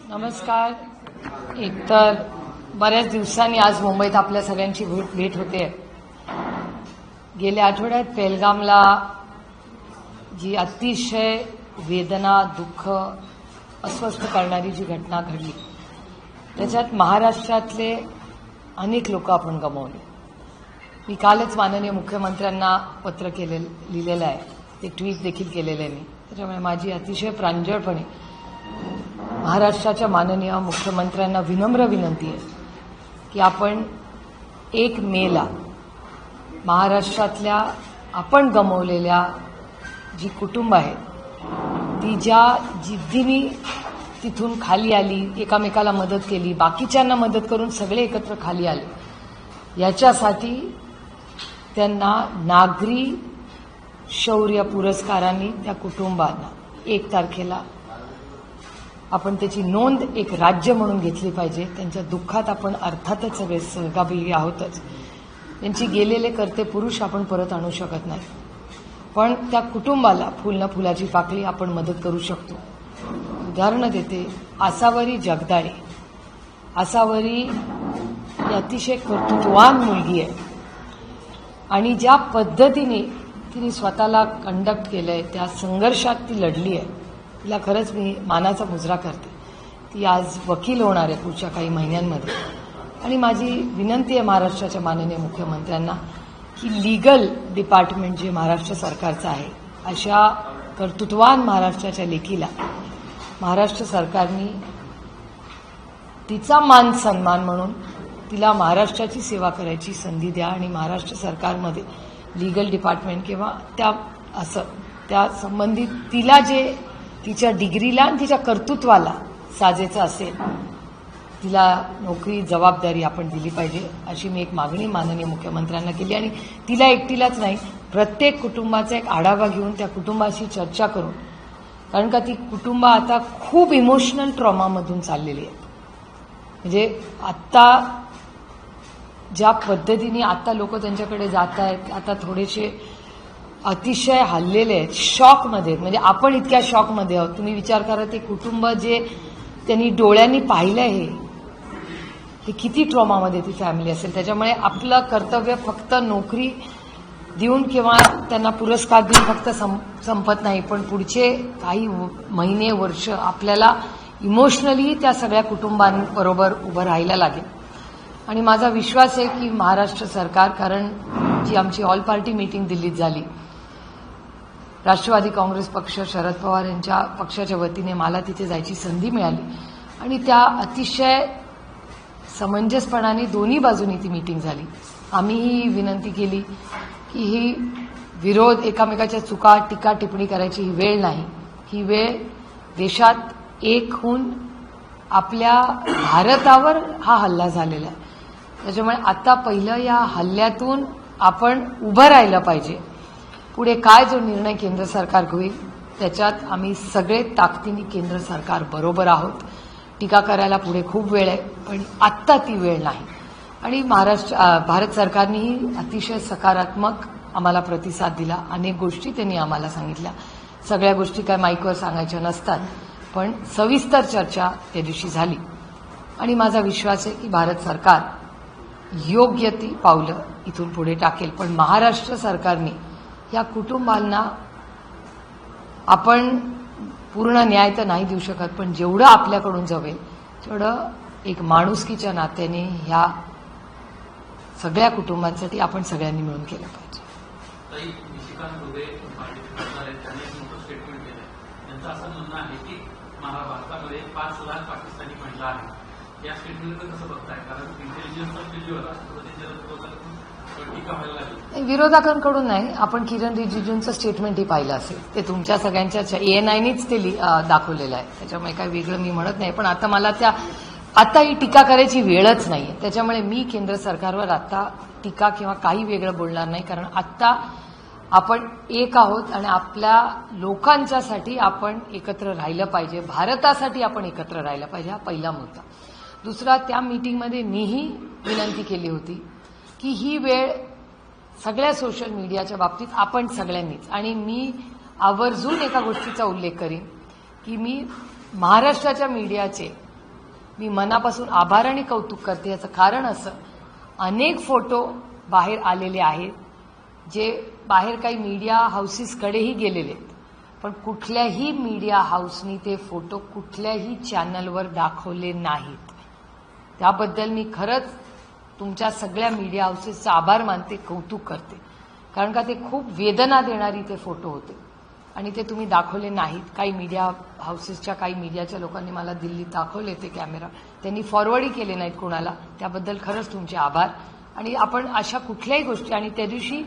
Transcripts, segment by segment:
नमस्कार. एकतर बऱ्याच दिवसांनी आज मुंबईत आपल्या सगळ्यांची भेट होते. गेल्या आठवड्यात पेहलगामला जी अतिशय वेदना, दुःख, अस्वस्थ करणारी जी घटना घडली, त्याच्यात महाराष्ट्रातले अनेक लोक आपण गमावले. मी कालच माननीय मुख्यमंत्र्यांना पत्र लिहिलेलं आहे, ते ट्विट देखील केलेलं आहे मी. त्याच्यामुळे माझी अतिशय प्रांजळपणे महाराष्ट्राच्या माननीय मुख्यमंत्र्यांना विनम्र विनंती आहे की आपण 1 मेला महाराष्ट्रातल्या आपण गमावलेल्या जी कुटुंब आहेत ती ज्या जिद्दीने तिथून खाली आली, एकामेकाला मदत केली, बाकीच्यांना मदत करून सगळे एकत्र खाली आले, याच्यासाठी त्यांना नागरी शौर्य पुरस्कारांनी त्या कुटुंबांना 1 तारखेला आपण त्याची नोंद एक राज्य म्हणून घेतली पाहिजे. त्यांच्या दुःखात आपण अर्थातच सगळे सहभागी आहोतच. त्यांची गेलेले कर्ते पुरुष आपण परत आणू शकत नाही, पण त्या कुटुंबाला फुल न फुलाची पाकळी आपण मदत करू शकतो. उदाहरण देते, आसावरी जगदाळे. आसावरी ही अतिशय कर्तृत्ववान मुलगी आहे आणि ज्या पद्धतीने तिने स्वतःला कंडक्ट केलंय, त्या संघर्षात ती लढली आहे, तिला खरंच मी मानाचा मुजरा करते. ती आज वकील होणार आहे पुढच्या काही महिन्यांमध्ये. आणि माझी विनंती आहे महाराष्ट्राच्या माननीय मुख्यमंत्र्यांना की लीगल डिपार्टमेंट जे महाराष्ट्र सरकारचं आहे, अशा कर्तृत्ववान महाराष्ट्राच्या लेकीला महाराष्ट्र सरकारने तिचा मान सन्मान म्हणून तिला महाराष्ट्राची सेवा करायची संधी द्या. आणि महाराष्ट्र सरकारमध्ये लीगल डिपार्टमेंट किंवा त्या संबंधित तिला जे तिच्या डिग्रीला आणि तिच्या कर्तृत्वाला साजेचं असेल, तिला नोकरी जबाबदारी आपण दिली पाहिजे, अशी मी एक मागणी माननीय मुख्यमंत्र्यांना केली. आणि तिला एकटीलाच नाही, प्रत्येक कुटुंबाचा एक आढावा घेऊन त्या कुटुंबाशी चर्चा करून, कारण का ती कुटुंब आता खूप इमोशनल ट्रॉमामधून चाललेली आहेत. म्हणजे आत्ता ज्या पद्धतीने आता लोक त्यांच्याकडे जात आहेत, आता थोडेसे अतिशय हल्लेले आहेत, शॉकमध्ये. म्हणजे आपण इतक्या शॉकमध्ये आहोत. तुम्ही विचार करा, ते कुटुंब जे त्यांनी डोळ्यांनी पाहिलं हे किती ट्रॉमामध्ये ती फॅमिली असेल. त्याच्यामुळे आपलं कर्तव्य फक्त नोकरी देऊन किंवा त्यांना पुरस्कार देऊन फक्त संपत नाही, पण पुढचे काही महिने, वर्ष आपल्याला इमोशनली त्या सगळ्या कुटुंबांबरोबर उभं राहायला लागेल. आणि माझा विश्वास आहे की महाराष्ट्र सरकार, कारण जी आमची ऑल पार्टी मीटिंग दिल्लीत झाली, राष्ट्रवादी काँग्रेस पक्ष, शरद पवार यांच्या पक्षाच्या वतीने मला तिथे जायची संधी मिळाली आणि त्या अतिशय समंजसपणाने दोन्ही बाजूनी ती मीटिंग झाली. आम्ही ही विनंती केली की ही विरोध, एकामेकाच्या चुका, टीका टिप्पणी करायची ही वेळ नाही. ही वेळ देशात एक होऊन आपल्या भारतावर हा हल्ला झालेला आहे. त्याच्यामुळे आता पहिलं या हल्ल्यातून आपण उभं राहिलं पाहिजे. पुढे काय जो निर्णय केंद्र सरकार घेईल त्याच्यात आम्ही सगळे ताकदीने केंद्र सरकार बरोबर आहोत. टीका करायला पुढे खूप वेळ आहे, पण आत्ता ती वेळ नाही. आणि भारत सरकारनेही अतिशय सकारात्मक आम्हाला प्रतिसाद दिला. अनेक गोष्टी त्यांनी आम्हाला सांगितल्या. सगळ्या गोष्टी काय माईकवर सांगायच्या नसतात, पण सविस्तर चर्चा त्या दिवशी झाली. आणि माझा विश्वास आहे की भारत सरकार योग्य ती पावलं इथून पुढे टाकेल. पण महाराष्ट्र सरकारने या कुटुंबांना आपण पूर्ण न्याय तर नाही देऊ शकत, पण जेवढं आपल्याकडून जमेल तेवढं एक माणुसकीच्या नात्याने ह्या सगळ्या कुटुंबांसाठी आपण सगळ्यांनी मिळून केलं पाहिजे. असं म्हणणं आहे की भारतामध्ये 5 लाख पाकिस्तानी महिला आहेत. या स्टेटमेंटचं कसं बघताय? कारण इंटेलिजन्सचा टीका व्हायला लागली. विरोधकांकडून नाही, आपण किरण रिजिजूंचं स्टेटमेंटही पाहिलं असेल. ते तुमच्या सगळ्यांच्या ANIनेच ते दाखवलेलं आहे. त्याच्यामुळे काही वेगळं मी म्हणत नाही. पण आता मला आता ही टीका करायची वेळच नाहीये. त्याच्यामुळे मी केंद्र सरकारवर आता टीका किंवा काही वेगळं बोलणार नाही. कारण आता आपण एक आहोत आणि आपल्या लोकांच्यासाठी आपण एकत्र राहिलं पाहिजे, भारतासाठी आपण एकत्र राहिलं पाहिजे. हा पहिला मुद्दा. दुसरा, त्या मीटिंगमध्ये मीही विनंती केली होती की ही वेळ सगळ्या सोशल मीडियाच्या बाबतीत आपण सगळ्यांनीच, आणि मी आवर्जून एका गोष्टीचा उल्लेख करीन की मी महाराष्ट्राच्या मीडियाचे मी मनापासून आभार आणि कौतुक करते. याचं कारण असं, अनेक फोटो बाहेर आलेले आहेत जे बाहेर काही मीडिया हाऊसेसकडेही गेलेले आहेत, पण कुठल्याही मीडिया हाऊसनी ते फोटो कुठल्याही चॅनलवर दाखवले नाहीत. त्याबद्दल मी खरंच तुमच्या सगळ्या मीडिया हाऊसेसचा आभार मानते, कौतुक करते. कारण का ते खूप वेदना देणारी ते फोटो होते आणि ते तुम्ही दाखवले नाहीत. काही मीडिया हाऊसेसच्या काही मीडियाच्या लोकांनी मला दिल्लीत दाखवले ते कॅमेरा, त्यांनी फॉरवर्डही केले नाहीत कोणाला. त्याबद्दल खरंच तुमचे आभार. आणि आपण अशा कुठल्याही गोष्टी, आणि त्या दिवशी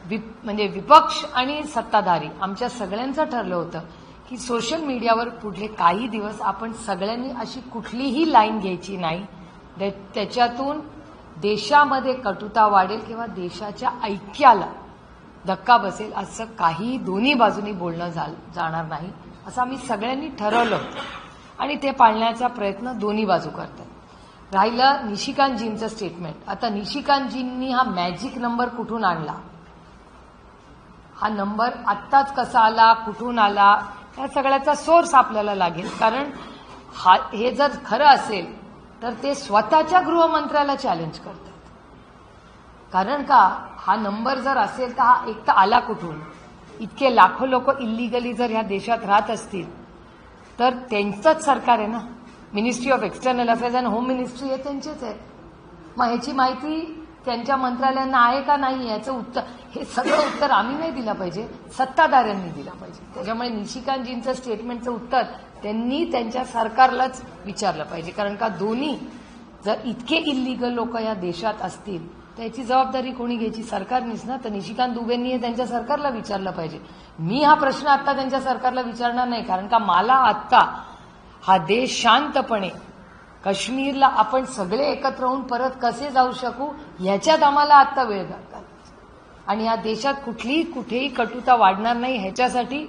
म्हणजे विपक्ष आणि सत्ताधारी आमच्या सगळ्यांचं ठरलं होतं की सोशल मीडियावर पुढले काही दिवस आपण सगळ्यांनी अशी कुठलीही लाईन घ्यायची नाही त्याच्यातून देशामध्ये कटुता वाढेल किंवा देशाच्या ऐक्याला धक्का बसेल, असं काही दोन्ही बाजूनी बोलणं जाणार नाही, असं आम्ही सगळ्यांनी ठरवलं होतं आणि ते पाळण्याचा प्रयत्न दोन्ही बाजू करतात. राहिलं निशिकांतजींचं स्टेटमेंट. आता निशिकांतजींनी हा मॅजिक नंबर कुठून आणला, हा नंबर आत्ताच कसा आला, कुठून आला, या सगळ्याचा सोर्स आपल्याला लागेल. कारण हे जर खरं असेल तर ते स्वतःच्या गृहमंत्र्याला चॅलेंज करतात. कारण का हा नंबर जर असेल तर हा एक तर आला कुठून, इतके लाखो लोक इल्लिगली जर ह्या देशात राहत असतील तर त्यांचंच सरकार आहे ना. मिनिस्ट्री ऑफ एक्सटर्नल अफेअर्स आणि होम मिनिस्ट्री हे त्यांचेच आहे. मग ह्याची माहिती त्यांच्या मंत्रालयांना आहे का नाही, याचं उत्तर, हे सगळं उत्तर आम्ही नाही दिलं पाहिजे, सत्ताधाऱ्यांनी दिलं पाहिजे. त्याच्यामुळे निशिकांतजींचं स्टेटमेंटचं उत्तर त्यांनी त्यांच्या सरकारलाच विचारलं पाहिजे. कारण का दोन्ही जर इतके इल्लिगल लोक या देशात असतील त्याची जबाबदारी कोणी घ्यायची, सरकारनीच ना. तर निशिकांत दुबेंनी हे त्यांच्या सरकारला विचारलं पाहिजे. मी हा प्रश्न आता त्यांच्या सरकारला विचारणार नाही, कारण का मला आत्ता हा देश शांतपणे, काश्मीरला आपण सगळे एकत्र होऊन परत कसे जाऊ शकू ह्याच्यात आम्हाला आत्ता वेळ घालतात आणि या देशात कुठेही कटुता वाढणार नाही ह्याच्यासाठी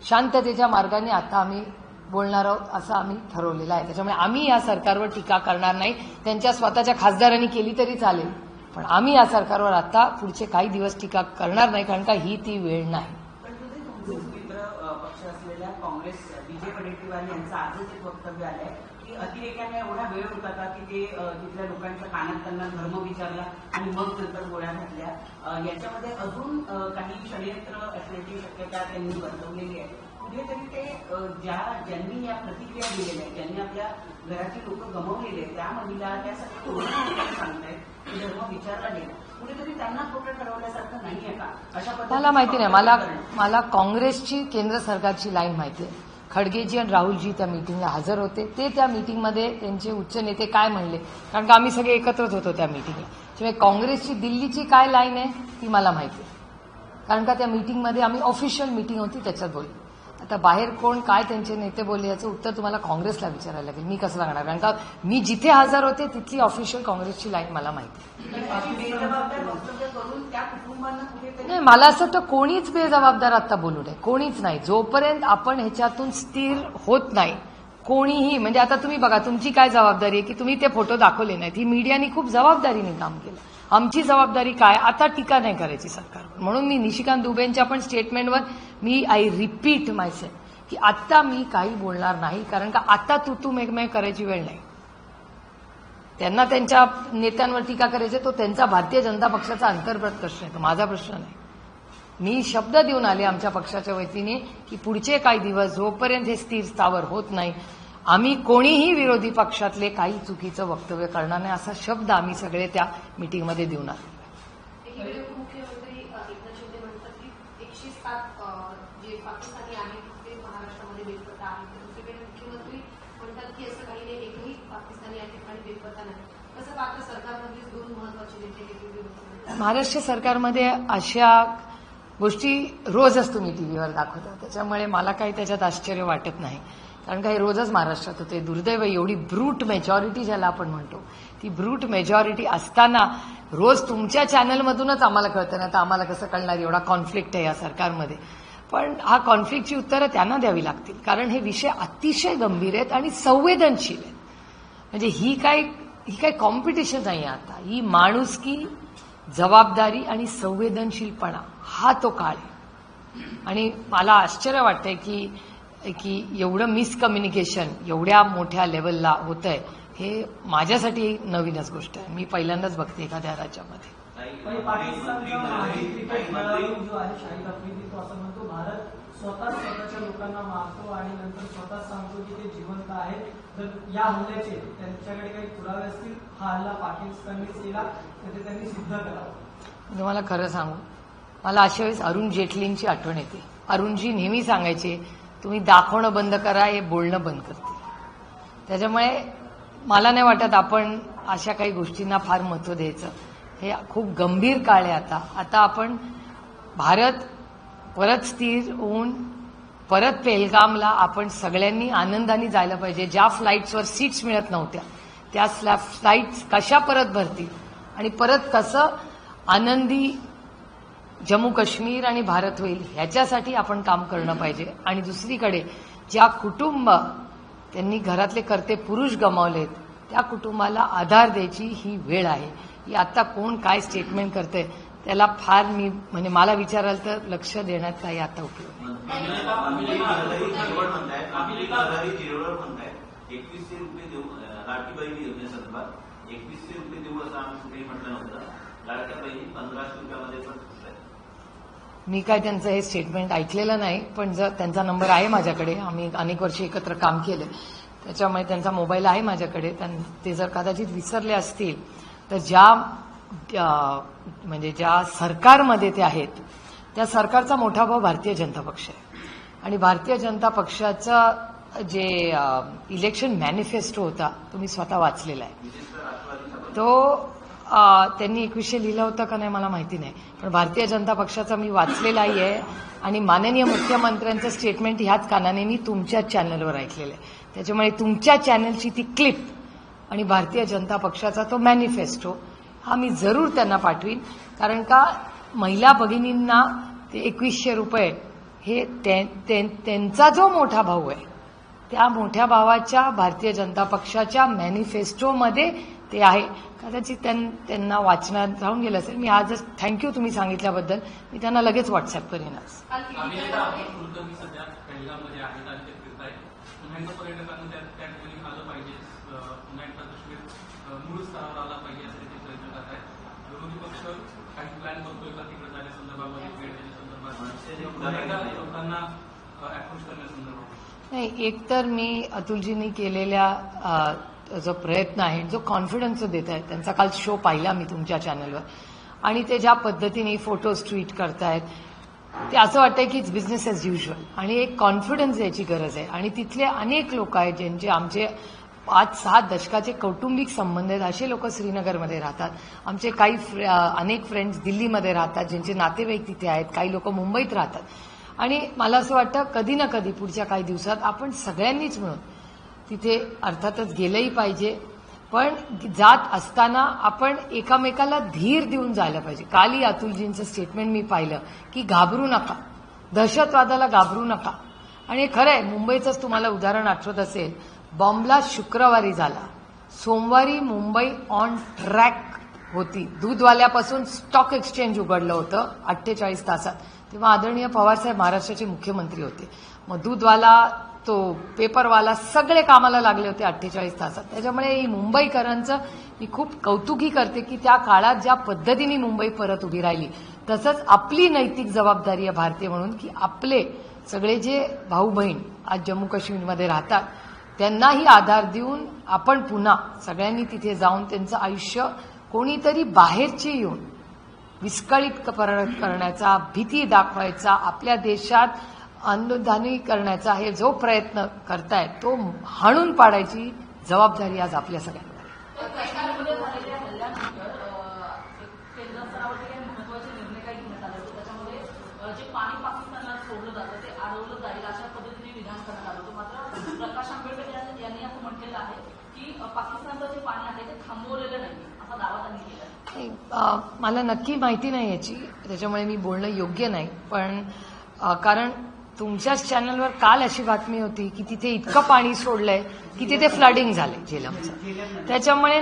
शांततेच्या मार्गाने आता आम्ही बोलणार आहोत, असं आम्ही ठरवलेलं आहे. त्याच्यामुळे आम्ही या सरकारवर टीका करणार नाही. त्यांच्या स्वतःच्या खासदारांनी केली तरी चालेल, पण आम्ही या सरकारवर आता पुढचे काही दिवस टीका करणार नाही, कारण का ही ती वेळ नाही. मित्र पक्ष असलेल्या काँग्रेस, विजय वडेट्टीवार यांचं आजच एक वक्तव्य आलंय की अतिरेक्याने एवढा वेळ होता का की ते तिथल्या लोकांच्या कानात त्यांना धर्म विचारला आणि मग नंतर गोळ्या घातल्या. याच्यामध्ये अजून काही षडयंत्र असण्याची शक्यता त्यांनी वर्तवलेली आहे. कुठेतरी ते ज्यांनी या प्रतिक्रिया दिलेल्या आहेत, ज्यांनी आपल्या घराची लोक गमावलेले आहेत, त्या महिला त्यासाठी तोरण सांगतायत की धर्म विचारला गेला, कुठेतरी त्यांना खोटं ठरवल्यासारखं नाहीये का? अशा मला माहिती नाही. मला काँग्रेसची केंद्र सरकारची लाईन माहिती आहे. खडगेजी आणि राहुलजी त्या मीटिंगला हजर होते. ते त्या मीटिंगमध्ये त्यांचे उच्च नेते काय म्हणले, कारण का आम्ही सगळे एकत्रच होतो त्या मीटिंगला. त्यामुळे काँग्रेसची दिल्लीची काय लाईन आहे ती मला माहिती आहे, कारण का त्या मीटिंगमध्ये आम्ही ऑफिशियल मीटिंग होती त्याच्यात बोललो. आता बाहेर कोण काय त्यांचे नेते बोलले याचं उत्तर तुम्हाला काँग्रेसला विचारायला लागेल, मी कसं सांगणार, कारण का मी जिथे हजर होते तिथली ऑफिशियल काँग्रेसची लाईन मला माहिती नाही. मला असं वाटतं कोणीच बेजबाबदार आता बोलू नये, कोणीच नाही. जोपर्यंत आपण ह्याच्यातून स्थिर होत नाही कोणीही, म्हणजे आता तुम्ही बघा तुमची काय जबाबदारी आहे की तुम्ही ते फोटो दाखवले नाहीत. ही मीडियानी खूप जबाबदारीने काम केलं. आमची जबाबदारी काय, आता टीका नाही करायची सरकारवर. म्हणून मी निशिकांत दुबेंच्या पण स्टेटमेंटवर मी आय रिपीट मायसेल्फ की आत्ता मी काही बोलणार नाही, कारण का आता तू मेघमेघ करायची वेळ नाही. त्यांना त्यांच्या नेत्यांवर टीका करायची तो त्यांचा भारतीय जनता पक्षाचा अंतर्गत प्रश्न आहे, तो माझा प्रश्न नाही. मी शब्द देऊन आले आमच्या पक्षाच्या वतीने की पुढचे काही दिवस जोपर्यंत हे स्थिर स्थावर होत नाही आम्ही कोणीही विरोधी पक्षातले काही चुकीचं वक्तव्य करणार नाही, असा शब्द आम्ही सगळे त्या मीटिंगमध्ये देऊन आलो. मुख्यमंत्री एकनाथ शिंदे म्हणतात की 107 जे पाकिस्तानी आहेत ते महाराष्ट्रामध्ये बेपत्ता आहेत. दुसरीकडे मुख्यमंत्री म्हणतात की असं काही नाही, एकही पाकिस्तानी या ठिकाणी बेपत्ता नाही. कसं पाहता सरकारमधलीच दोन महत्वाचे नेते महाराष्ट्र सरकारमध्ये अशा गोष्टी रोजच तुम्ही टीव्हीवर दाखवता, त्याच्यामुळे मला काही त्याच्यात आश्चर्य वाटत नाही. कारण काही रोजच महाराष्ट्रात होते. दुर्दैव एवढी ब्रूट मेजॉरिटी ज्याला आपण म्हणतो ती ब्रूट मेजॉरिटी असताना रोज तुमच्या चॅनलमधूनच आम्हाला कळतं ना, तर आम्हाला कसं कळणार एवढा कॉन्फ्लिक्ट आहे या सरकारमध्ये. पण हा कॉन्फ्लिक्टची उत्तरं त्यांना द्यावी लागतील, कारण हे विषय अतिशय गंभीर आहेत आणि संवेदनशील आहेत. म्हणजे ही काय कॉम्पिटिशन नाही आहे आता, ही माणुसकी, जबाबदारी आणि संवेदनशीलपणा हा तो काळ आहे. आणि मला आश्चर्य वाटतंय की एवढं मिसकम्युनिकेशन एवढ्या मोठ्या लेवलला होतंय हे माझ्यासाठी नवीनच गोष्ट आहे. मी पहिल्यांदाच बघते एखाद्या राज्यामध्ये. पण पाकिस्तानचा माजी क्रिकेट खेळाडू जो आहे शाहिद आफ्रिदी तो असं म्हणतो भारत स्वतःच स्वतःच्या लोकांना मारतो आणि नंतर स्वतःच सांगतो की ते जिवंत आहेत. तर या हल्ल्याचे त्यांच्याकडे काही पुरावे असतील, हा हल्ला पाकिस्ताननेच केला तर ते त्यांनी सिद्ध करावं. तुम्हाला खरं सांगू, मला अशा वेळेस अरुण जेटलींची आठवण येते. अरुणजी नेहमी सांगायचे तुम्ही दाखवणं बंद करा, हे बोलणं बंद करते. त्याच्यामुळे मला नाही वाटत आपण अशा काही गोष्टींना फार महत्त्व द्यायचं. हे खूप गंभीर काळ आहे आता आपण भारत परत स्थिर होऊन परत पेहलगामला आपण सगळ्यांनी आनंदाने जायला पाहिजे. ज्या फ्लाईट्सवर सीट्स मिळत नव्हत्या त्या फ्लाईट्स कशा परत भरतील आणि परत कसं आनंदी जम्मू काश्मीर आणि भारत होईल ह्याच्यासाठी आपण काम करणं पाहिजे. आणि दुसरीकडे ज्या कुटुंब त्यांनी घरातले कर्ते पुरुष गमावलेत त्या कुटुंबाला आधार द्यायची ही वेळ आहे. ही आता कोण काय स्टेटमेंट करते त्याला फार म्हणजे मला विचाराल तर लक्ष देण्यात काही आता उपयोग नाही. 2100 रुपये देऊ लाडकी बहिणी योजनेसंदर्भात 2100 रुपये देऊ असं आम्ही कुठेही म्हटलं नव्हतं. लाडक्या बहिणी 1500 रुपयामध्ये पण खुश आहेत. मी काय त्यांचं हे स्टेटमेंट ऐकलेलं नाही, पण जर त्यांचा नंबर आहे माझ्याकडे, आम्ही अनेक वर्ष एकत्र काम केले त्याच्यामुळे त्यांचा मोबाईल आहे माझ्याकडे. ते जर कदाचित विसरले असतील तर म्हणजे ज्या सरकारमध्ये ते आहेत त्या सरकारचा मोठा भाऊ भारतीय जनता पक्ष आहे. आणि भारतीय जनता पक्षाचा जे इलेक्शन मॅनिफेस्टो होता तो मी स्वतः वाचलेला आहे. तो त्यांनी 2100 लिहिलं होतं का नाही मला माहिती नाही, पण भारतीय जनता पक्षाचा मी वाचलेलाही आहे. आणि माननीय मुख्यमंत्र्यांचं स्टेटमेंट ह्याच कानाने मी तुमच्याच चॅनलवर ऐकलेलं आहे. त्याच्यामुळे तुमच्या चॅनलची ती क्लिप आणि भारतीय जनता पक्षाचा तो मॅनिफेस्टो हा मी जरूर त्यांना पाठवीन. कारण का महिला भगिनींना ते 2100 रुपये हे त्यांचा जो मोठा भाऊ आहे त्या मोठ्या भावाच्या भारतीय जनता पक्षाच्या मॅनिफेस्टोमध्ये ते आहे. कदाचित त्यांना वाचनात राहून गेलं असेल. मी आजच थँक्यू तुम्ही सांगितल्याबद्दल. मी त्यांना लगेच व्हॉट्सअप करेन आज. कुलकर्णी सध्या पहिल्यामध्ये आहेत आणि ते फिरत आहेत. पुन्हा एकदा पर्यटकांना त्या ठिकाणी आलं पाहिजे, पुन्हा एकदा काश्मीर मूळ स्तरावर आला पाहिजे असे ते प्रयत्न करत आहेत. विरोधी पक्ष काही प्लॅन करतोय का तिकडे जाण्यासंदर्भामध्ये, भेट देण्यासंदर्भात, लोकांना अप्रोच करण्यासंदर्भात? नाही, एकतर मी अतुलजींनी केलेल्या जो प्रयत्न आहे, जो कॉन्फिडन्स देत आहे, त्यांचा काल शो पाहिला मी तुमच्या चॅनलवर, आणि ते ज्या पद्धतीने फोटोज ट्विट करतायत ते असं वाटतंय की इट्स बिझनेस ॲज युज्युअल. आणि एक कॉन्फिडन्स द्यायची गरज आहे. आणि तिथले अनेक लोक आहेत ज्यांचे आमचे 5-6 दशकाचे कौटुंबिक संबंध आहेत. असे लोक श्रीनगरमध्ये राहतात. आमचे काही अनेक फ्रेंड्स दिल्लीमध्ये राहतात ज्यांचे नातेवाईक तिथे आहेत. काही लोक मुंबईत राहतात. आणि मला असं वाटतं कधी ना कधी पुढच्या काही दिवसात आपण सगळ्यांनीच मिळून तिथे अर्थातच गेलंही पाहिजे, पण जात असताना आपण एकामेकाला धीर देऊन जायला पाहिजे. कालही अतुलजींचं स्टेटमेंट मी पाहिलं की घाबरू नका, दहशतवादाला घाबरू नका. आणि हे खरं आहे. मुंबईचंच तुम्हाला उदाहरण आठवत असेल, बॉम्बला शुक्रवारी झाला, सोमवारी मुंबई ऑन ट्रॅक होती. दूधवाल्यापासून स्टॉक एक्सचेंज उघडलं होतं 48 तासात. तेव्हा आदरणीय पवारसाहेब महाराष्ट्राचे मुख्यमंत्री होते. मग दूधवाला, तो पेपरवाला सगळे कामाला लागले होते 48 तासात. त्याच्यामुळे ही मुंबईकरांचं मी खूप कौतुकही करते की त्या काळात ज्या पद्धतीने मुंबई परत उभी राहिली. तसंच आपली नैतिक जबाबदारी आहे भारतीय म्हणून की आपले सगळे जे भाऊ बहीण आज जम्मू काश्मीरमध्ये राहतात त्यांनाही आधार देऊन आपण पुन्हा सगळ्यांनी तिथे जाऊन त्यांचं आयुष्य कोणीतरी बाहेरचे येऊन विस्कळीत करण्याचा, भीती दाखवायचा, आपल्या देशात अनुदानी करण्याचा हे जो प्रयत्न करतायत तो हाणून पाडायची जबाबदारी आज आपल्या सगळ्यांवर. काश्मीरमध्ये झालेल्या हल्ल्यानंतर केंद्र स्तरावरती काही महत्वाचे निर्णय काही घेण्यात आले होते. त्याच्यामध्ये जे पाणी पाकिस्तानला सोडलं जातं ते अडवलं जाईल अशा पद्धतीने विधान करण्यात आलं होतं. मात्र प्रकाश आंबेडकर यांनी असं म्हटलेलं आहे की पाकिस्तानचं जे पाणी आहे ते थांबवलेलं नाही असा दावा त्यांनी केला. मला नक्की माहिती नाही याची, त्याच्यामुळे मी बोलणं योग्य नाही. पण कारण तुमच्याच चॅनलवर काल अशी बातमी होती की तिथे इतकं पाणी सोडलंय की तिथे फ्लडिंग झालंय झेलमचं. त्याच्यामुळे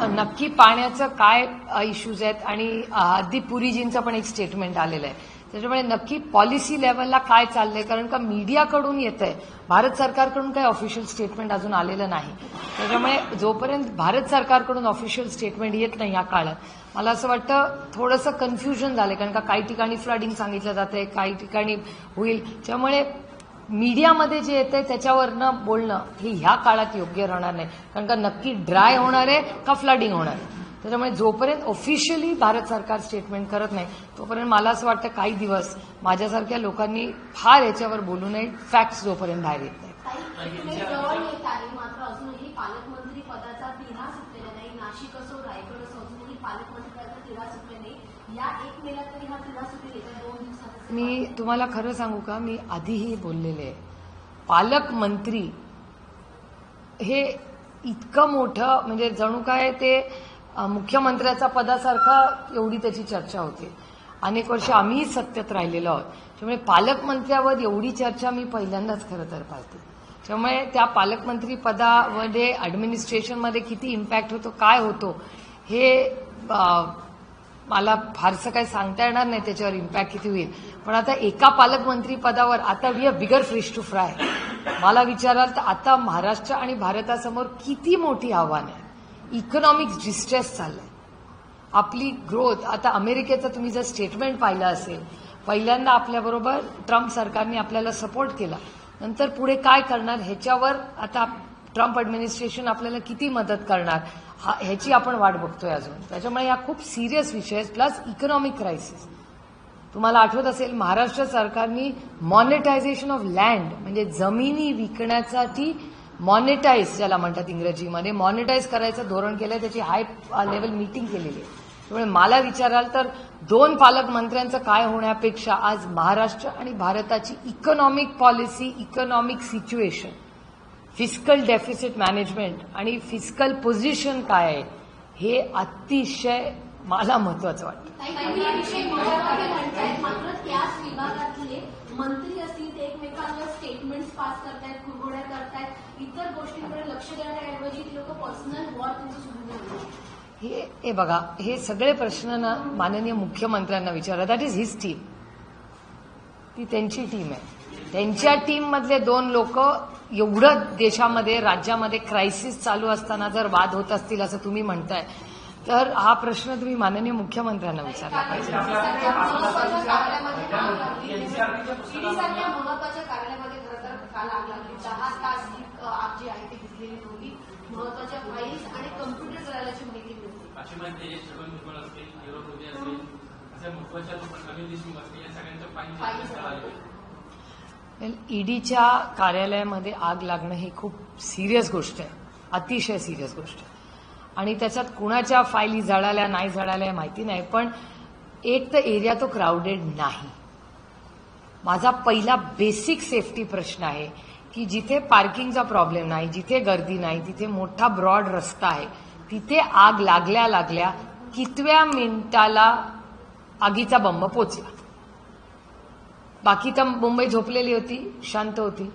नक्की पाण्याचं काय इश्यूज आहेत. आणि हरदीप पुरीजींचं पण एक स्टेटमेंट आलेलं आहे त्याच्यामुळे नक्की पॉलिसी लेवलला काय चाललंय, कारण का मीडियाकडून येतंय, भारत सरकारकडून काही ऑफिशियल स्टेटमेंट अजून आलेलं नाही. त्याच्यामुळे जोपर्यंत भारत सरकारकडून ऑफिशियल स्टेटमेंट येत नाही या काळात मला असं वाटतं थोडंसं कन्फ्युजन झालंय, कारण का काही ठिकाणी फ्लडिंग सांगितलं जातंय, काही ठिकाणी होईल. त्यामुळे मीडियामध्ये जे येतंय त्याच्यावरनं बोलणं हे ह्या काळात योग्य राहणार नाही, कारण का नक्की ड्राय होणार आहे का फ्लडिंग होणार आहे. त्याच्यामुळे जोपर्यंत ऑफिशियली भारत सरकार स्टेटमेंट करत नाही तोपर्यंत मला असं वाटतं काही दिवस माझ्यासारख्या लोकांनी फार याच्यावर बोलू नये, फॅक्ट्स जोपर्यंत बाहेर येत नाही. ताई, जवळ येत आहे मात्र अजूनही पालकमंत्री पदाचा तिढा सुटलेला नाही. नाशिक असो रायगड असो अजूनही पालकमंत्री पदाचा तिढा सुटले नाही. या 1 मेला तरी हा तिढा सुटेल येत्या 2 दिवसात. मी तुम्हाला खरं सांगू का, मी आधीही बोललेले आहे, पालकमंत्री हे इतकं मोठं म्हणजे जणू काय ते मुख्यमंत्र्याचा पदासारखा एवढी त्याची चर्चा होते. अनेक वर्ष आम्हीही सत्तेत राहिलेलो आहोत. त्यामुळे पालकमंत्र्यावर एवढी चर्चा मी पहिल्यांदाच खरं तर पाहते. त्यामुळे त्या पालकमंत्री पदामध्ये ऍडमिनिस्ट्रेशनमध्ये किती इम्पॅक्ट होतो, काय होतो हे मला फारसं काही सांगता येणार नाही त्याच्यावर इम्पॅक्ट किती होईल. पण आता एका पालकमंत्री पदावर आता we are bigger fish to fry. मला विचाराल तर आता महाराष्ट्र आणि भारतासमोर किती मोठी आव्हान आहे. इकॉनॉमिक डिस्ट्रेस चाललाय, आपली ग्रोथ. आता अमेरिकेचं तुम्ही जर स्टेटमेंट पाहिलं असेल, पहिल्यांदा आपल्याबरोबर ट्रम्प सरकारने आपल्याला सपोर्ट केला, नंतर पुढे काय करणार ह्याच्यावर आता ट्रम्प ऍडमिनिस्ट्रेशन आपल्याला किती मदत करणार ह्याची आपण वाट बघतोय अजून. त्याच्यामुळे या खूप सिरियस विषय आहेत. Plus economic crisis. तुम्हाला आठवत असेल महाराष्ट्र सरकारने मॉनिटायझेशन ऑफ लँड म्हणजे जमिनी विकण्यासाठी मॉनिटाईज ज्याला म्हणतात इंग्रजीमध्ये, मॉनिटाईज करायचं धोरण केलंय. त्याची हाय लेवल मीटिंग केलेली आहे. त्यामुळे मला विचाराल तर 2 पालकमंत्र्यांचं काय होण्यापेक्षा आज महाराष्ट्र आणि भारताची economic policy, economic situation, fiscal deficit management आणि फिस्कल पोझिशन काय आहे हे अतिशय मला महत्वाचं वाटतं. काही विषय महत्त्वाचे म्हणतायत मात्र त्याच विभागातले मंत्री असतील ते एकमेकांवर स्टेटमेंट्स पास करतायत, कुरघोड्या करतायत, इतर गोष्टींकडे लक्ष देण्याऐवजी लोक पर्सनल वॉर त्यांचं सुरू झालं. हे बघा, हे सगळे प्रश्न ना माननीय मुख्यमंत्र्यांना विचारा. That is his team. ती त्यांची टीम आहे. त्यांच्या टीम मधले 2 लोक एवढं देशामध्ये राज्यामध्ये क्रायसिस चालू असताना जर वाद होत असतील असं तुम्ही म्हणताय तर हा प्रश्न तुम्ही माननीय मुख्यमंत्र्यांना विचारला पाहिजे. ईडीसारख्या महत्वाच्या कार्यालयामध्ये खरं तर काल आग लागली. 10 तास आग जी आहे ती भिजलेली नव्हती. महत्वाच्या फाईल्स आणि कम्प्युटर जळाल्याची माहिती मिळते. अशी माहिती आहे श्रवण भुजबळ असतील, निरोप मोदी असतील, अशा महत्वाच्या अनिल देशमुख असतील, या सगळ्यांच्या फाईल ईडीच्या कार्यालयामध्ये आग लागणं ही खूप सिरियस गोष्ट आहे, अतिशय सिरियस गोष्ट आहे. आणि त्याच्यात कुणाच्या फाईली जळाल्या नाही जळाल्या माहिती नाही, पण एक तर एरिया तो क्राऊडेड नाही. माझा पहिला बेसिक सेफ्टी प्रश्न आहे की जिथे पार्किंगचा प्रॉब्लेम नाही, जिथे गर्दी नाही, तिथे मोठा ब्रॉड रस्ता आहे, तिथे आग लागल्या लागल्या कितव्या मिनिटाला आगीचा बंब पोचला. बाकी तर मुंबई झोपलेली होती, शांत होती.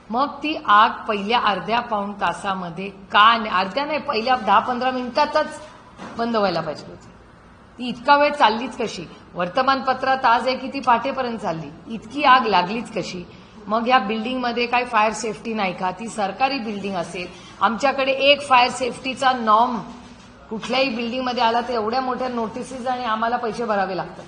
मग ती आग पहिल्या अर्ध्या-पाऊण तासामध्ये अर्ध्या नाही, पहिल्या 10-15 मिनिटातच बंद व्हायला पाहिजे होती. ती इतका वेळ चाललीच कशी? वर्तमानपत्रात आज आहे की ती पहाटेपर्यंत चालली. इतकी आग लागलीच कशी? मग या बिल्डिंगमध्ये काही फायर सेफ्टी नाही का? ती सरकारी बिल्डिंग असेल, आमच्याकडे एक फायर सेफ्टीचा नॉर्म कुठल्याही बिल्डिंगमध्ये आला तर एवढ्या मोठ्या नोटिसेस आणि आम्हाला पैसे भरावे लागतात.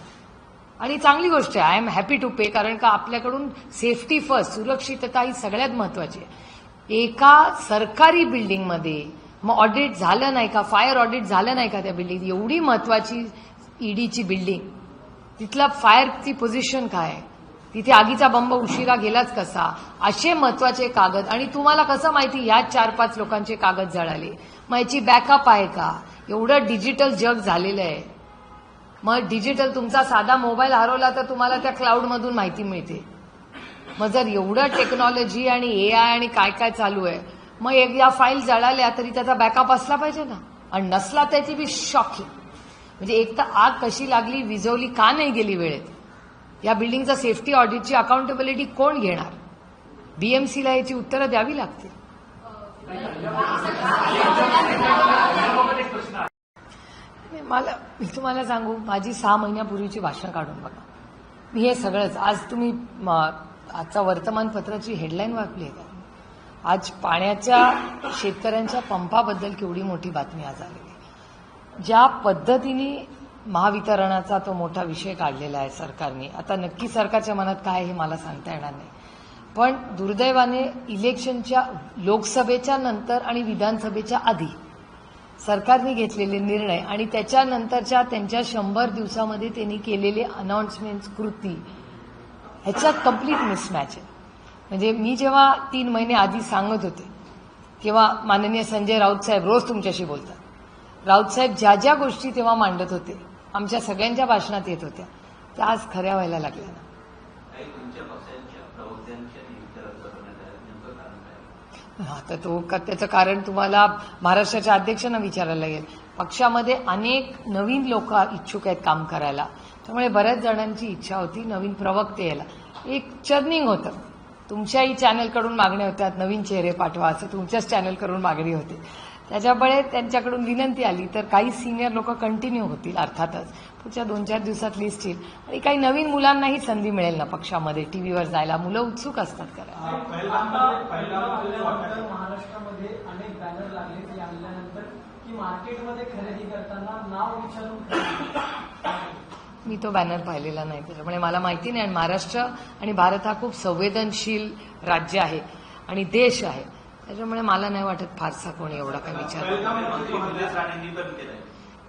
आणि चांगली गोष्ट आहे, आय एम हॅपी टू पे, कारण का आपल्याकडून सेफ्टी फर्स्ट, सुरक्षितता ही सगळ्यात महत्वाची आहे. एका सरकारी बिल्डिंगमध्ये मग ऑडिट झालं नाही का, फायर ऑडिट झालं नाही का त्या बिल्डिंग? एवढी महत्वाची ईडीची बिल्डिंग, तिथला फायरची पोझिशन काय आहे, तिथे आगीचा बंब उशिरा गेलाच कसा, असे महत्वाचे कागद. आणि तुम्हाला कसं माहिती ह्या 4-5 लोकांचे कागद जळाले? मग याची बॅकअप आहे का? एवढं डिजिटल जग झालेलं आहे. मग डिजिटल तुमचा साधा मोबाईल हरवला तर तुम्हाला त्या क्लाउडमधून माहिती मिळते. मग जर एवढं टेक्नॉलॉजी आणि एआय आणि काय काय चालू आहे, मग या फाईल जळाल्या तरी त्याचा बॅकअप असला पाहिजे ना. आणि नसला त्याची बी शॉकिंग. म्हणजे एक तर आग कशी लागली, विझवली का नाही गेली वेळेत, या बिल्डिंगचा सेफ्टी ऑडिटची अकाउंटेबिलिटी कोण घेणार? बीएमसीला याची उत्तरं द्यावी लागतील. मी तुम्हाला सांगू, माझी 6 महिन्यापूर्वीची भाषण काढून बघा. मी हे सगळंच आज तुम्ही आजचा वर्तमानपत्राची हेडलाईन वाचली आहे का? आज पाण्याच्या शेतकऱ्यांच्या पंपाबद्दल केवढी मोठी बातमी आज आलेली आहे. ज्या पद्धतीने महावितरणाचा तो मोठा विषय काढलेला आहे सरकारने, आता नक्की सरकारच्या मनात काय हे मला सांगता येणार नाही, पण दुर्दैवाने इलेक्शनच्या लोकसभेच्या नंतर आणि विधानसभेच्या आधी सरकारने घेतलेले निर्णय आणि त्याच्यानंतरच्या त्यांच्या 100 दिवसामध्ये त्यांनी केलेले अनाउन्समेंट कृती ह्याच्यात कंप्लीट मिसमॅच आहे. म्हणजे मी जेव्हा 3 महिने आधी सांगत होते तेव्हा माननीय संजय राऊत साहेब रोज तुमच्याशी बोलतात. राऊत साहेब ज्या ज्या गोष्टी तेव्हा मांडत होते, आमच्या सगळ्यांच्या भाषणात येत होत्या, त्या आज खऱ्या व्हायला लागल्या ना. तुमच्या पक्षांच्या प्रवक्त्यांच्या नियुक्त्या रद्द करण्यात आल्या, नेमकं कारण काय? आता त्याचं कारण तुम्हाला महाराष्ट्राच्या अध्यक्षांना विचारायला लागेल. पक्षामध्ये अनेक नवीन लोक इच्छुक आहेत काम करायला, त्यामुळे बऱ्याच जणांची इच्छा होती नवीन प्रवक्ते यायला. एक चर्निंग होतं. तुमच्याही चॅनलकडून मागण्या होत्या, नवीन चेहरे पाठवा असं तुमच्याच चॅनलकडून मागणी होती. त्याच्यामुळे त्यांच्याकडून विनंती आली तर काही सिनियर लोक कंटिन्यू होतील, अर्थातच पुढच्या 2-4 दिवसात लिस्ट येईल आणि काही नवीन मुलांनाही संधी मिळेल ना पक्षामध्ये टीव्हीवर जायला. मुलं उत्सुक असतात करायला. महाराष्ट्रामध्ये अनेक बॅनर लागले ते आणल्यानंतर की मार्केटमध्ये खरेदी करताना नाव विचारून मी तो बॅनर पाहिलेला नाही, त्याच्यामुळे मला माहिती नाही. आणि महाराष्ट्र आणि भारत हा खूप संवेदनशील राज्य आहे आणि देश आहे, त्याच्यामुळे मला नाही वाटत फारसा कोणी एवढा काही विचार. मंत्री निलेश राणेंनी पण केलंय.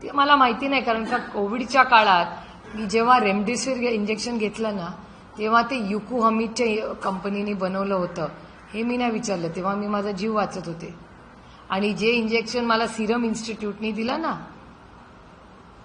ते मला माहिती नाही, कारण का कोविडच्या काळात मी जेव्हा रेमडेसिवीर इंजेक्शन घेतलं ना तेव्हा ते युकू हमीदच्या कंपनीने बनवलं होतं हे मी नाही विचारलं. तेव्हा मी माझा जीव वाचत होते. आणि जे इंजेक्शन मला सिरम इन्स्टिट्यूटनी दिलं ना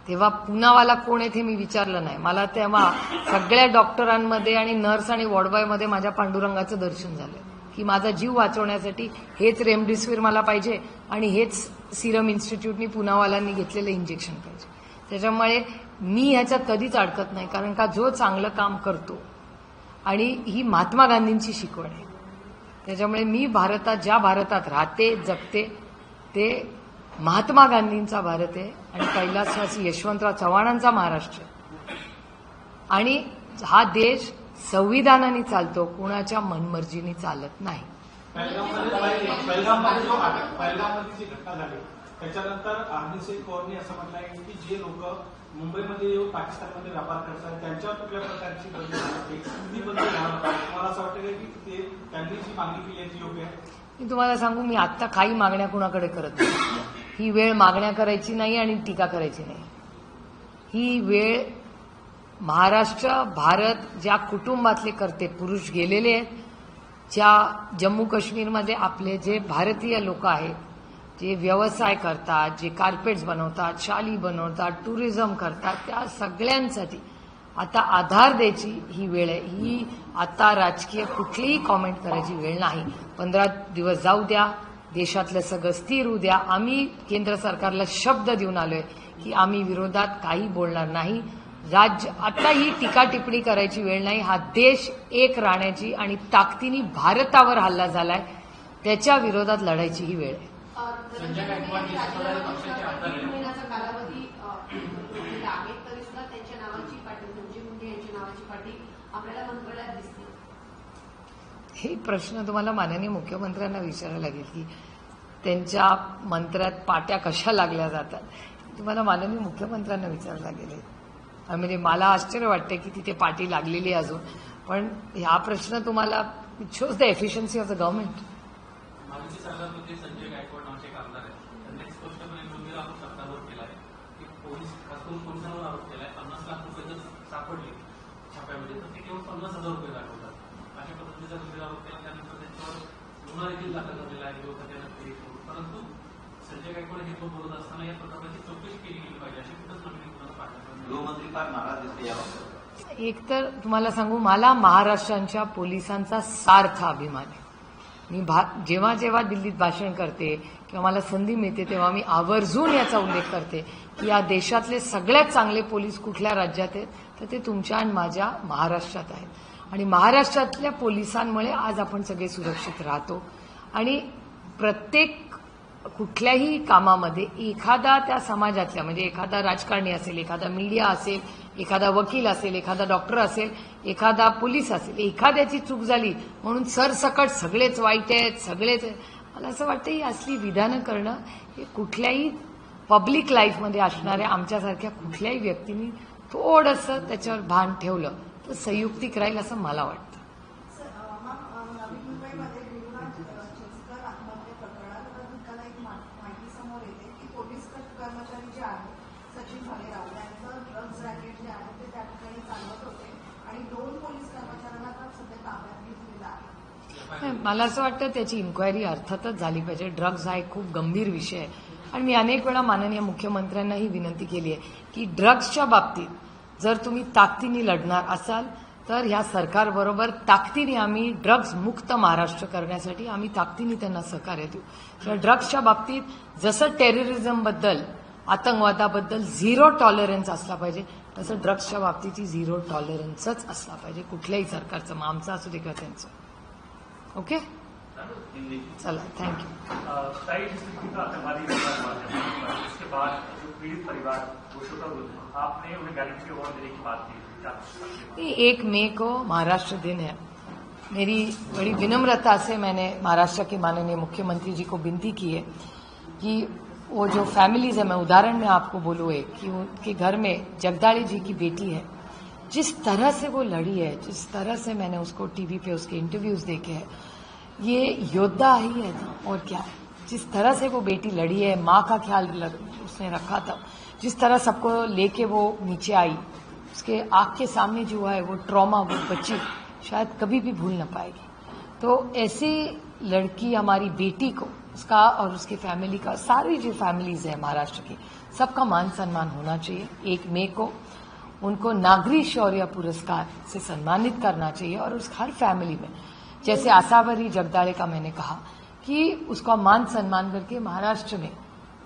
तेव्हा पुनावाला कोण आहे ते मी विचारलं नाही. मला तेव्हा सगळ्या डॉक्टरांमध्ये आणि नर्स आणि वॉर्डबॉयमध्ये माझ्या पांडुरंगाचं दर्शन झालं की माझा जीव वाचवण्यासाठी हेच रेमडेसिवीर मला पाहिजे आणि हेच सिरम इन्स्टिट्यूटनी पुनावाल्यांनी घेतलेलं इंजेक्शन पाहिजे. त्याच्यामुळे मी ह्याच्यात कधीच अडकत नाही, कारण का जो चांगलं काम करतो आणि ही महात्मा गांधींची शिकवण आहे, त्याच्यामुळे मी ज्या भारतात राहते जगते ते महात्मा गांधींचा भारत आहे आणि कैलासवासी यशवंतराव चव्हाणांचा महाराष्ट्र. आणि हा देश संविधानाने चालतो, कुणाच्या मनमर्जीने चालत नाही. पहलगाममध्ये जी घटना झाली त्याच्यानंतर हरदीपसिंग कौरने असं म्हटलं आहे की जे लोक मुंबईमध्ये येऊन पाकिस्तानमध्ये व्यापार करतात त्यांच्यावर कुठल्या प्रकारची बंदी घ्यायला पाहिजे. मला असं वाटतं की त्यांनी जी मागणी केली आहे ती योग्य आहे. मी तुम्हाला सांगू, मी आत्ता काही मागण्या कुणाकडे करत नाही. ही वेळ मागण्या करायची नाही आणि टीका करायची नाही. ही वेळ महाराष्ट्र भारत ज्या कुटुंबातले करते पुरुष गेलेले आहेत, ज्या जम्मू काश्मीरमध्ये आपले जे भारतीय लोक आहेत, जे व्यवसाय करतात, जे कार्पेट्स बनवतात, शाली बनवतात, टुरिझम करतात, त्या सगळ्यांसाठी आता आधार द्यायची ही वेळ आहे. ही आता राजकीय कुठलीही कॉमेंट करायची वेळ नाही. 15 दिवस जाऊ द्या, देशातलं सगळं स्थिर होऊ द्या. आम्ही केंद्र सरकारला शब्द देऊन आलोय की आम्ही विरोधात काही बोलणार नाही. आता ही टीका टिप्पणी करायची वेळ नाही. हा देश एक राहण्याची आणि ताकदीने भारतावर हल्ला झालाय त्याच्या विरोधात लढायची ही वेळ आहे. संजय गायकवाड हे स्वतःच्या पक्षाचे आमदार आहेत. महिन्याचा कालावधी दिलेला आहे तरी सुद्धा त्यांच्या नावाची पाटी, धनंजय मुंडे यांच्या नावाची पाटी आपल्याला मंत्रालयात दिसते. हे प्रश्न तुम्हाला माननीय मुख्यमंत्र्यांना विचारायला लागेल की त्यांच्या मंत्र्यात पाट्या कशा लागल्या जातात, तुम्हाला माननीय मुख्यमंत्र्यांना विचारायला लागेल. म्हणजे मला आश्चर्य वाटतं की तिथे पाटी लागलेली आहे अजून, पण हा प्रश्न तुम्हाला it shows the efficiency of the government. माजी सरकारमध्ये संजय गायकवाड नावाचे एक आमदार आहेत. त्यांनी स्पष्टपणे गंभीर आरोप सरकारवर केला आहे की खास करून पोलिसांवर आरोप केला आहे. 50 लाख रुपये जर सापडले छाप्यामध्ये तर ते केवळ 50,000 रुपये दाखवतात. अशा पद्धतीचा गंभीर आरोप केला. त्यानंतर त्यांच्यावर गुन्हा देखील दाखल झालेला आहे खात्यानं. परंतु संजय गायकवाड हे तो बोलत असताना या प्रकरणाची चौकशी केली गेली पाहिजे अशी कुठंच मागणी कुणाला पाठवतात. गृहमंत्री फार नाराज दिसते याबाबत. एक तर तुम्हाला सांगू, मला महाराष्ट्राच्या पोलिसांचा सार्थ अभिमान आहे. मी जेव्हा जेव्हा दिल्लीत भाषण करते किंवा मला संधी मिळते तेव्हा मी आवर्जून याचा उल्लेख करते की या देशातले सगळ्यात चांगले पोलीस कुठल्या राज्यात आहेत तर ते तुमच्या आणि माझ्या महाराष्ट्रात आहेत. आणि महाराष्ट्रातल्या पोलिसांमुळे आज आपण सगळे सुरक्षित राहतो. आणि प्रत्येक कुठल्याही कामामध्ये एखादा त्या समाजातल्या म्हणजे एखादा राजकारणी असेल, एखादा मीडिया असेल, एखादा वकील असेल, एखादा डॉक्टर असेल, एखादा पोलीस असेल, एखाद्याची चूक झाली म्हणून सरसकट सगळेच वाईट आहेत, सगळेच. मला असं वाटतं ही असली विधानं करणं हे कुठल्याही पब्लिक लाईफमध्ये असणाऱ्या आमच्यासारख्या कुठल्याही व्यक्तींनी थोडंसं त्याच्यावर भान ठेवलं तर संयुक्तिक राहील असं मला वाटतं. नवी मुंबईमध्ये गुरुनाथ चिंचकर आत्महत्या प्रकरणात त्याला एक माहिती समोर येते की पोलीस कर्मचारी जे आहेत सचिन भालेराव यांचं ड्रग्ज रॅकेट जे आहे ते त्या ठिकाणी चालवत होते आणि 2 पोलीस कर्मचाऱ्यांना तर सध्या ताब्यात घेतलेलं आहे. मला असं वाटतं त्याची इन्क्वायरी अर्थातच झाली पाहिजे. ड्रग्ज हा एक खूप गंभीर विषय आहे आणि मी अनेक वेळा माननीय मुख्यमंत्र्यांनाही विनंती केली आहे की ड्रग्जच्या बाबतीत जर तुम्ही ताकदीने लढणार असाल तर ह्या सरकारबरोबर ताकदीने आम्ही ड्रग्ज मुक्त महाराष्ट्र करण्यासाठी आम्ही ताकदीने त्यांना सहकार्य देऊ. तर ड्रग्जच्या बाबतीत जसं टेररिझमबद्दल आतंकवादाबद्दल 0 टॉलरन्स असला पाहिजे तसं ड्रग्जच्या बाबतीतही 0 टॉलरन्सच असला पाहिजे कुठल्याही सरकारचं, मग आमचं असू दे किंवा त्यांचं. ओके, चला, थँक्यू. कई स्थिति का आतंकवादी उसके बाद जो पीड़ित परिवार वो छोटा ग्रुप आपने उन्हें गारंटी अवार्ड देने की बात की. 1 मई को महाराष्ट्र दिन है. मेरी बड़ी विनम्रता से मैंने महाराष्ट्र के माननीय मुख्यमंत्री जी को विनती की है कि वो जो फैमिलीज है, मैं उदाहरण में आपको बोलूँ एक कि उनके घर में जगदाड़ी जी की बेटी है, जिस तरह से वो लड़ी है, जिस तरह से मैंने उसको टीवी पे उसके इंटरव्यूज देखे हैं, ये योद्धा ही है ना, और क्या है. जिस तरह से वो बेटी लड़ी है, माँ का ख्याल उसने रखा था, जिस तरह सबको लेके वो नीचे आई, उसके आँख के सामने जो है वो ट्रॉमा वो बच्ची शायद कभी भी भूल न पाएगी. तो ऐसी लड़की हमारी बेटी को, उसका और उसकी फैमिली का, सारी जो फैमिलीज है महाराष्ट्र की, सबका मान सम्मान होना चाहिए. 1 मई को उनको नागरिक शौर्य पुरस्कार से सम्मानित करना चाहिए और उस हर फैमिली में, जैसे आसावरी जगदाड़े का मैंने कहा कि उसका मान सम्मान करके महाराष्ट्र में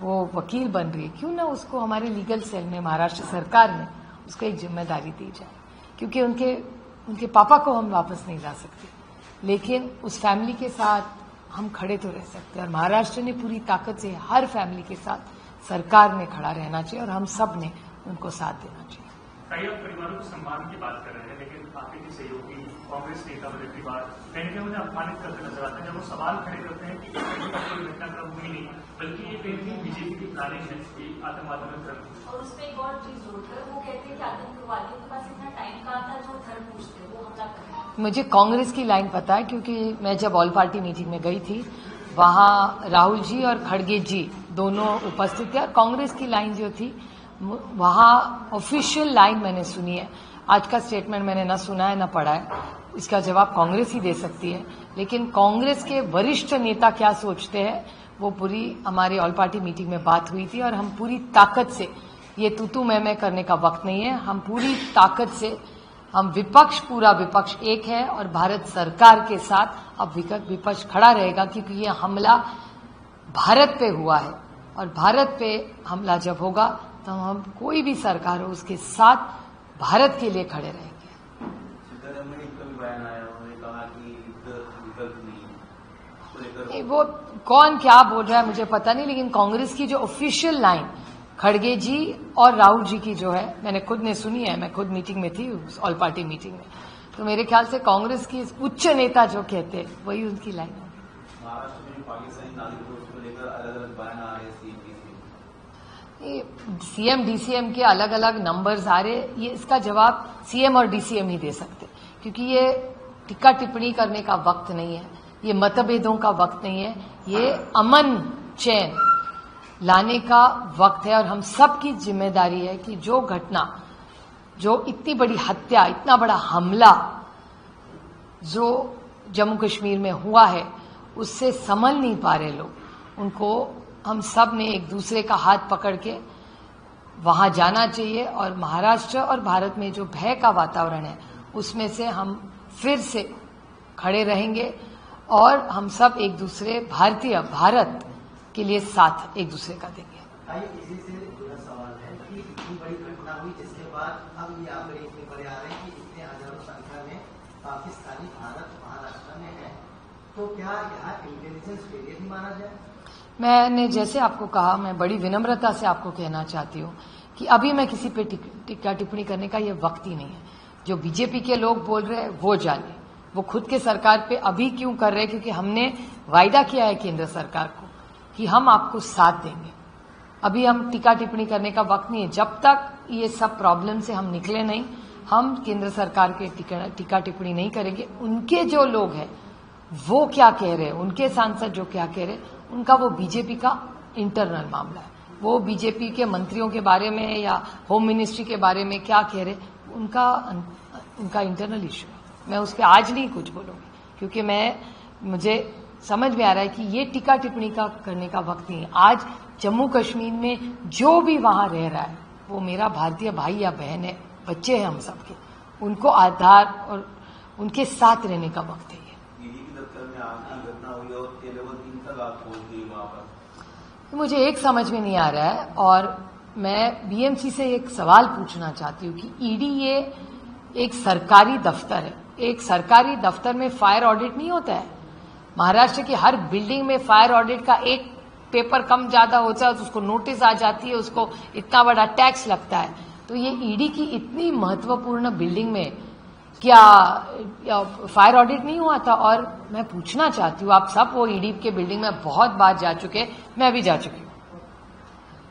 वो वकील बन रही है, क्यों ना उसको हमारे लीगल सेल में महाराष्ट्र सरकार में उसको एक जिम्मेदारी दी जाए. क्योंकि उनके पापा को हम वापस नहीं ला सकते, लेकिन उस फैमिली के साथ हम खड़े तो रह सकते हैं. और महाराष्ट्र ने पूरी ताकत से हर फैमिली के साथ सरकार में खड़ा रहना चाहिए और हम सब ने उनको साथ देना चाहिए. कई आप परिवारों को सम्मान की बात कर रहे हैं, लेकिन आपके के सहयोगी कांग्रेस नेता बड़ी बार कहीं उन्हें अपमानित करते नजर आते हैं जब वो सवाल खड़े करते हैं कि कोई घटनाक्रम हुई नहीं, बल्कि ये कहीं बीजेपी की प्लानिंग है कि आतंकवाद में कर. और उसमें एक और चीज जोड़कर वो कहते हैं कि आतंकवादियों के पास इतना टाइम कहाँ था जो धर्म पूछते वो हमला कर. मुझे कांग्रेस की लाइन पता है क्योंकि मैं जब ऑल पार्टी मीटिंग में गई थी वहां राहुल जी और खड़गे जी दोनों उपस्थित थे. कांग्रेस की लाइन जो थी वहां ऑफिशियल लाइन मैंने सुनी है. आज का स्टेटमेंट मैंने न सुना है न पढ़ा है, इसका जवाब कांग्रेस ही दे सकती है. लेकिन कांग्रेस के वरिष्ठ नेता क्या सोचते हैं वो पूरी हमारी ऑल पार्टी मीटिंग में बात हुई थी और हम पूरी ताकत से, ये तू मैं करने का वक्त नहीं है, हम पूरी ताकत से, हम विपक्ष, पूरा विपक्ष एक है और भारत सरकार के साथ अब विपक्ष खड़ा रहेगा क्योंकि ये हमला भारत पे हुआ है और भारत पे हमला जब होगा तो हम कोई भी सरकार हो उसके साथ भारत के लिए खड़े रहेंगे. वो कौन क्या बोल रहा है मुझे पता नहीं, लेकिन कांग्रेस की जो ऑफिशियल लाइन खड़गे जी और राहुल जी की जो है मैंने खुद ने सुनी है. मैं खुद मीटिंग में थी, ऑल पार्टी मीटिंग में, तो मेरे ख्याल से कांग्रेस की उच्च नेता जो कहते हैं वही उनकी लाइन है. महाराष्ट्र में पाकिस्तानी नागरिकों को लेकर अलग अलग बयान आ रहे हैं, सीएम डीसीएम के अलग अलग नंबर्स आ रहे, ये इसका जवाब सीएम और डीसीएम ही दे सकते क्योंकि ये टिक्का टिप्पणी करने का वक्त नहीं है, ये मतभेदों का वक्त नहीं है, ये अमन चैन लाने का वक्त है. और हम सब की जिम्मेदारी है कि जो घटना, जो इतनी बड़ी हत्या, इतना बड़ा हमला जो जम्मू कश्मीर में हुआ है उससे संभल नहीं पा रहे लोग, उनको हम सब ने एक दूसरे का हाथ पकड़ के वहां जाना चाहिए. और महाराष्ट्र और भारत में जो भय का वातावरण है उसमें से हम फिर से खड़े रहेंगे और हम सब एक दूसरे भारत के लिए साथ एक दूसरे का देंगे. इसी से जुड़ा सवाल है कि इतनी बड़ी घटना हुई जिसके बाद अब ये आंकड़े इतने बड़े आ रहे हैं कि इतने हजारों संख्या में पाकिस्तानी भारत महाराष्ट्र में है, तो क्या यहाँ इंटेलिजेंस फेलियर ही माना जाए? मैंने जैसे आपको कहा, मैं बड़ी विनम्रता से आपको कहना चाहती हूँ कि अभी मैं किसी पे टिक्का टिप्पणी करने का ये वक्त ही नहीं है। जो बीजेपी के लोग बोल रहे हैं वो जाने, वो खुद के सरकार पे अभी क्यों कर रहे हैं, क्योंकि हमने वायदा किया है केंद्र सरकार को कि हम आपको साथ देंगे। अभी हम टिक्का टिप्पणी करने का वक्त नहीं है। जब तक ये सब प्रॉब्लम से हम निकले नहीं, हम केंद्र सरकार के टिक्का टिप्पणी नहीं करेंगे। उनके जो लोग हैं वो क्या कह रहे हैं, उनके सांसद जो क्या कह रहे हैं, उनका वो बीजेपी का इंटरनल मामला है। वो बीजेपी के मंत्रियों के बारे में या होम मिनिस्ट्री के बारे में क्या कह रहे, उनका इंटरनल इश्यू है। मैं उस पर आज नहीं कुछ बोलूंगी, क्योंकि मुझे समझ में आ रहा है कि ये टिक्का टिप्पणी का करने का वक्त नहीं है। आज जम्मू कश्मीर में जो भी वहां रह रहा है वो मेरा भारतीय भाई या बहन है, बच्चे हैं हम सबके, उनको आधार और उनके साथ रहने का वक्त है। मुझे एक समझ में नहीं आ रहा है, और मैं बीएमसी से एक सवाल पूछना चाहती हूँ कि ईडी ये एक सरकारी दफ्तर है। एक सरकारी दफ्तर में फायर ऑडिट नहीं होता है। महाराष्ट्र की हर बिल्डिंग में फायर ऑडिट का एक पेपर कम ज्यादा होता है तो उसको नोटिस आ जाती है, उसको इतना बड़ा टैक्स लगता है। तो ये ईडी की इतनी महत्वपूर्ण बिल्डिंग में क्या फायर ऑडिट नहीं हुआ था? और मैं पूछना चाहती हूँ, आप सब वो ईडी के बिल्डिंग में बहुत बार जा चुके, मैं भी जा चुकी हूँ,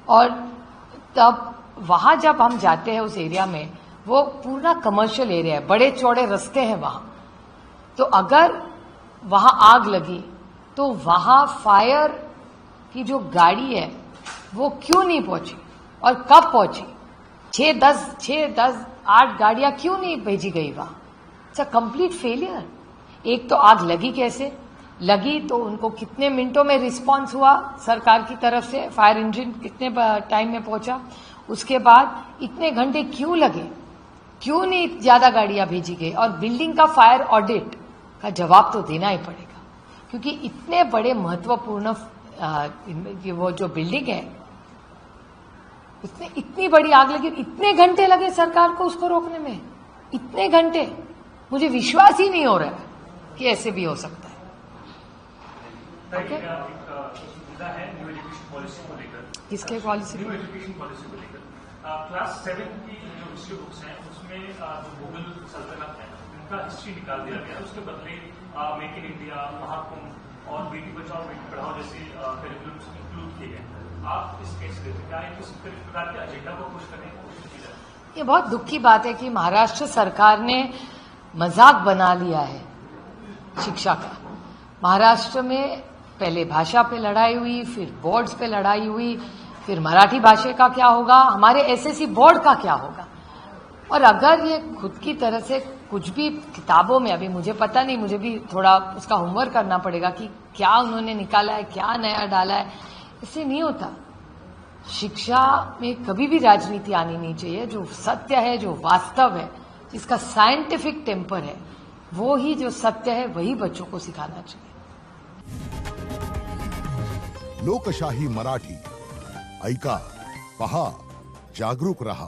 और तब वहां जब हम जाते हैं उस एरिया में, वो पूरा कमर्शियल एरिया है, बड़े चौड़े रास्ते हैं वहां। तो अगर वहां आग लगी तो वहां फायर की जो गाड़ी है वो क्यों नहीं पहुंची और कब पहुंची? 8 गाड़ियां क्यों नहीं भेजी गई वहां? It's a complete failure. एक तो आग लगी कैसे लगी, तो उनको कितने मिनटों में रिस्पांस हुआ सरकार की तरफ से, फायर इंजन कितने टाइम में पहुंचा, उसके बाद इतने घंटे क्यों लगे, क्यों नहीं ज्यादा गाड़ियां भेजी गई? और बिल्डिंग का फायर ऑडिट का जवाब तो देना ही पड़ेगा, क्योंकि इतने बड़े महत्वपूर्ण वो जो बिल्डिंग है, इतनी बड़ी आग लगी, इतने घंटे लगे सरकार को उसको रोकने में, इतने घंटे। मुझे विश्वास ही नहीं हो रहा है कि ऐसे भी हो सकता है। किसके पॉलिसी? न्यू एजुकेशन पॉलिसी को लेकर क्लास 7 की जो हिस्ट्री बुक्स हैं उसमें जो मुगल सल्तनत है उनका हिस्ट्री निकाल दिया गया। उसके बदले मेक इन इंडिया, महाकुंभ और बेटी बचाओ बेटी पढ़ाओ जैसे करिकुलम्स इंक्लूड किए गए। आप इस केस में क्या किस प्रकार के एजेंडा को पुश करने की कोशिश की जाए? ये बहुत दुख की बात है कि महाराष्ट्र सरकार ने मजाक बना लिया है शिक्षा का। महाराष्ट्र में पहले भाषा पे लड़ाई हुई, फिर बोर्ड्स पे लड़ाई हुई, फिर मराठी भाषा का क्या होगा, हमारे एसएससी बोर्ड का क्या होगा। और अगर ये खुद की तरह से कुछ भी किताबों में, अभी मुझे पता नहीं, मुझे भी थोड़ा उसका होमवर्क करना पड़ेगा कि क्या उन्होंने निकाला है, क्या नया डाला है। इससे नहीं होता। शिक्षा में कभी भी राजनीति आनी नहीं चाहिए। जो सत्य है, जो वास्तव है, जिसका साइंटिफिक टेम्पर है, वो ही जो सत्य है वही बच्चों को सिखाना चाहिए। लोकशाही मराठी ऐका, पहा, जागरूक रहा।